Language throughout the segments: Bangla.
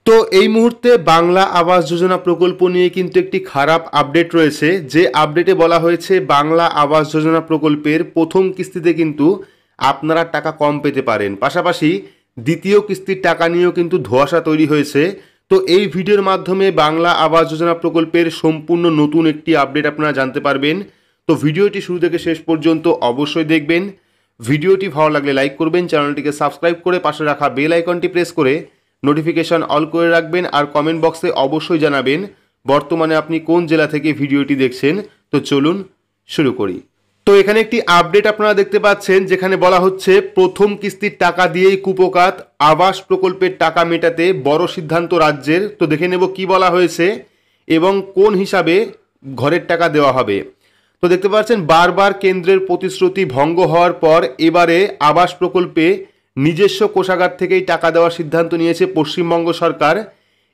তো এই মুহূর্তে বাংলা আবাস যোজনা প্রকল্প নিয়ে কিন্তু একটি খারাপ আপডেট রয়েছে। যে আপডেটে বলা হয়েছে বাংলা আবাস যোজনা প্রকল্পের প্রথম কিস্তিতে কিন্তু আপনারা টাকা কম পেতে পারেন, পাশাপাশি দ্বিতীয় কিস্তির টাকা নিয়েও কিন্তু ধোঁয়াশা তৈরি হয়েছে। তো এই ভিডিওর মাধ্যমে বাংলা আবাস যোজনা প্রকল্পের সম্পূর্ণ নতুন একটি আপডেট আপনারা জানতে পারবেন। তো ভিডিওটি শুরু থেকে শেষ পর্যন্ত অবশ্যই দেখবেন। ভিডিওটি ভালো লাগলে লাইক করবেন, চ্যানেলটিকে সাবস্ক্রাইব করে পাশে রাখা বেল আইকনটি প্রেস করে নোটিফিকেশন অল করে রাখবেন, আর কমেন্ট বক্সে অবশ্যই জানাবেন বর্তমানে আপনি কোন জেলা থেকে ভিডিওটি দেখছেন। তো চলুন শুরু করি। তো এখানে একটি আপডেট আপনারা দেখতে পাচ্ছেন, যেখানে বলা হচ্ছে প্রথম কিস্তির টাকা দিয়েই কুপোকাত, আবাস প্রকল্পের টাকা মেটাতে বড় সিদ্ধান্ত রাজ্যের। তো দেখে নেব কি বলা হয়েছে এবং কোন হিসাবে ঘরের টাকা দেওয়া হবে। তো দেখতে পাচ্ছেন বারবার কেন্দ্রের প্রতিশ্রুতি ভঙ্গ হওয়ার পর এবারে আবাস প্রকল্পে নিজস্ব কোষাগার থেকেই টাকা দেওয়ার সিদ্ধান্ত নিয়েছে পশ্চিমবঙ্গ সরকার।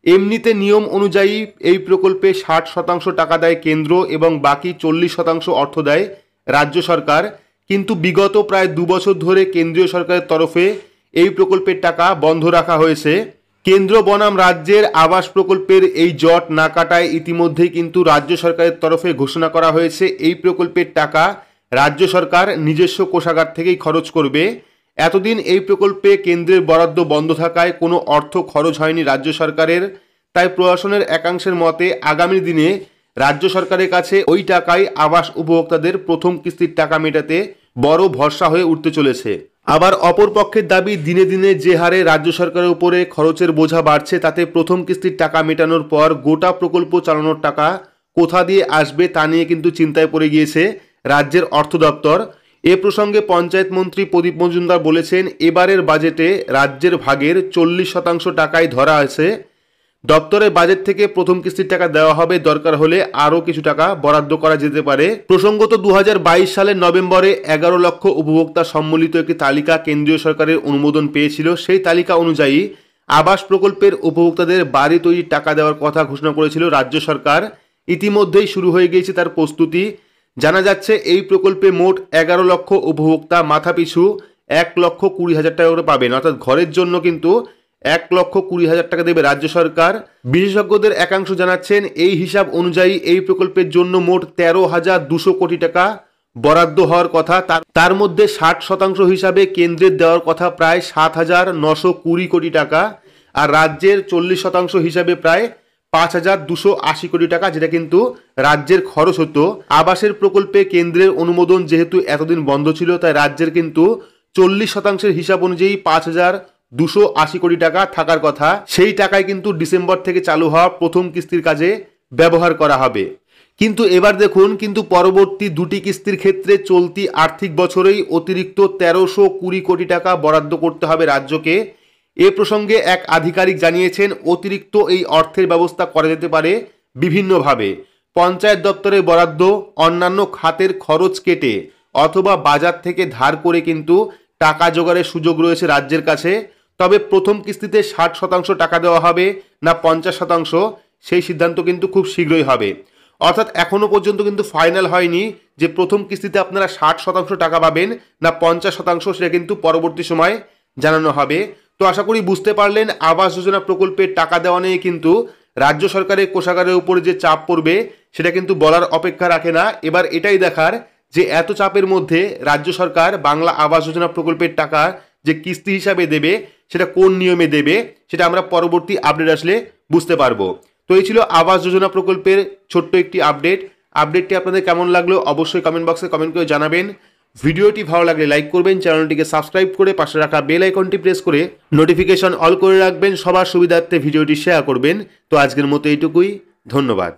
এমনিতে নিয়ম অনুযায়ী এই প্রকল্পে 60% টাকা দেয় কেন্দ্র এবং বাকি 40% অর্থ দেয় রাজ্য সরকার। কিন্তু বিগত প্রায় 2 বছর ধরে কেন্দ্রীয় সরকারের তরফে এই প্রকল্পের টাকা বন্ধ রাখা হয়েছে। কেন্দ্র বনাম রাজ্যের আবাস প্রকল্পের এই জট না কাটায় ইতিমধ্যেই কিন্তু রাজ্য সরকারের তরফে ঘোষণা করা হয়েছে এই প্রকল্পের টাকা রাজ্য সরকার নিজস্ব কোষাগার থেকেই খরচ করবে। এতদিন এই প্রকল্পে কেন্দ্রের বরাদ্দ বন্ধ থাকায় কোনো অর্থ খরচ হয়নি রাজ্য সরকারের। তাই প্রশাসনের একাংশের মতে আগামী দিনে রাজ্য সরকারের কাছে ওই টাকাই আবাস উপভোক্তাদের প্রথম কিস্তির টাকা মেটাতে বড় ভরসা হয়ে উঠতে চলেছে। আবার অপর পক্ষের দাবি, দিনে দিনে যে হারে রাজ্য সরকারের উপরে খরচের বোঝা বাড়ছে, তাতে প্রথম কিস্তির টাকা মেটানোর পর গোটা প্রকল্প চালানোর টাকা কোথা দিয়ে আসবে তা নিয়ে কিন্তু চিন্তায় পড়ে গিয়েছে রাজ্যের অর্থ দপ্তর। এ প্রসঙ্গে পঞ্চায়েত মন্ত্রী প্রদীপ মজুমদার বলেছেন, এবারের বাজেটে রাজ্যের ভাগের 40% টাকাই ধরা আছে। দপ্তরের বাজেট থেকে প্রথম কিস্তির টাকা দেওয়া হবে, দরকার হলে আরও কিছু টাকা বরাদ্দ করা যেতে পারে। প্রসঙ্গত 2022 সালের নভেম্বরে 11 লক্ষ উপভোক্তা সম্মিলিত একটি তালিকা কেন্দ্রীয় সরকারের অনুমোদন পেয়েছিল। সেই তালিকা অনুযায়ী আবাস প্রকল্পের উপভোক্তাদের বাড়ি তৈরির টাকা দেওয়ার কথা ঘোষণা করেছিল রাজ্য সরকার। ইতিমধ্যেই শুরু হয়ে গিয়েছে তার প্রস্তুতি। জানা যাচ্ছে এই প্রকল্পে মোট 11 লক্ষ উপভোক্তা মাথাপিছু 1,20,000 টাকা করে পাবেন, অর্থাৎ ঘরের জন্য কিন্তু 1,20,000 টাকা দেবে রাজ্য সরকার। বিশেষজ্ঞদের একাংশ জানাচ্ছেন এই হিসাব অনুযায়ী এই প্রকল্পের জন্য মোট 13,200 কোটি টাকা বরাদ্দ হওয়ার কথা। তার মধ্যে 60% হিসাবে কেন্দ্রের দেওয়ার কথা প্রায় 7,920 কোটি টাকা, আর রাজ্যের 40% হিসাবে প্রায় 5,280 কোটি টাকা, যেটা কিন্তু রাজ্যের খরচ হতো। আবাসের প্রকল্পে কেন্দ্রের অনুমোদন যেহেতু এতদিন বন্ধ ছিল, তাই রাজ্যের কিন্তু 40% হিসাব অনুযায়ী 5,280 কোটি টাকা থাকার কথা। সেই টাকায় কিন্তু ডিসেম্বর থেকে চালু হওয়া প্রথম কিস্তির কাজে ব্যবহার করা হবে। কিন্তু এবার দেখুন, কিন্তু পরবর্তী দুটি কিস্তির ক্ষেত্রে চলতি আর্থিক বছরেই অতিরিক্ত 1,320 কোটি টাকা বরাদ্দ করতে হবে রাজ্যকে। এ প্রসঙ্গে এক আধিকারিক জানিয়েছেন, অতিরিক্ত এই অর্থের ব্যবস্থা করা যেতে পারে বিভিন্নভাবে। পঞ্চায়েত দপ্তরের বরাদ্দ, অন্যান্য খাতের খরচ কেটে অথবা বাজার থেকে ধার করে কিন্তু টাকা জোগাড়ের সুযোগ রয়েছে রাজ্যের কাছে। তবে প্রথম কিস্তিতে 60% টাকা দেওয়া হবে না 50%, সেই সিদ্ধান্ত কিন্তু খুব শীঘ্রই হবে। অর্থাৎ এখনো পর্যন্ত কিন্তু ফাইনাল হয়নি যে প্রথম কিস্তিতে আপনারা 60% টাকা পাবেন না 50%, সেটা কিন্তু পরবর্তী সময় জানানো হবে। তো আশা করি বুঝতে পারলেন, আবাস যোজনা প্রকল্পের টাকা দেওয়া নিয়ে কিন্তু রাজ্য সরকারের কোষাগারের উপরে যে চাপ পড়বে সেটা কিন্তু বলার অপেক্ষা রাখে না। এবার এটাই দেখার যে এত চাপের মধ্যে রাজ্য সরকার বাংলা আবাস যোজনা প্রকল্পের টাকা যে কিস্তি হিসাবে দেবে সেটা কোন নিয়মে দেবে, সেটা আমরা পরবর্তী আপডেট আসলে বুঝতে পারবো। তো এই ছিল আবাস যোজনা প্রকল্পের ছোট্ট একটি আপডেটটি আপনাদের কেমন লাগলো অবশ্যই কমেন্ট বক্সে কমেন্ট করে জানাবেন। ভিডিওটি ভালো লাগলে লাইক করবেন, চ্যানেলটিকে সাবস্ক্রাইব করে পাশে রাখা বেল আইকনটি প্রেস করে নোটিফিকেশন অল করে রাখবেন। সবার সুবিধার্থে ভিডিওটি শেয়ার করবেন। তো আজকের মতো এইটুকুই, ধন্যবাদ।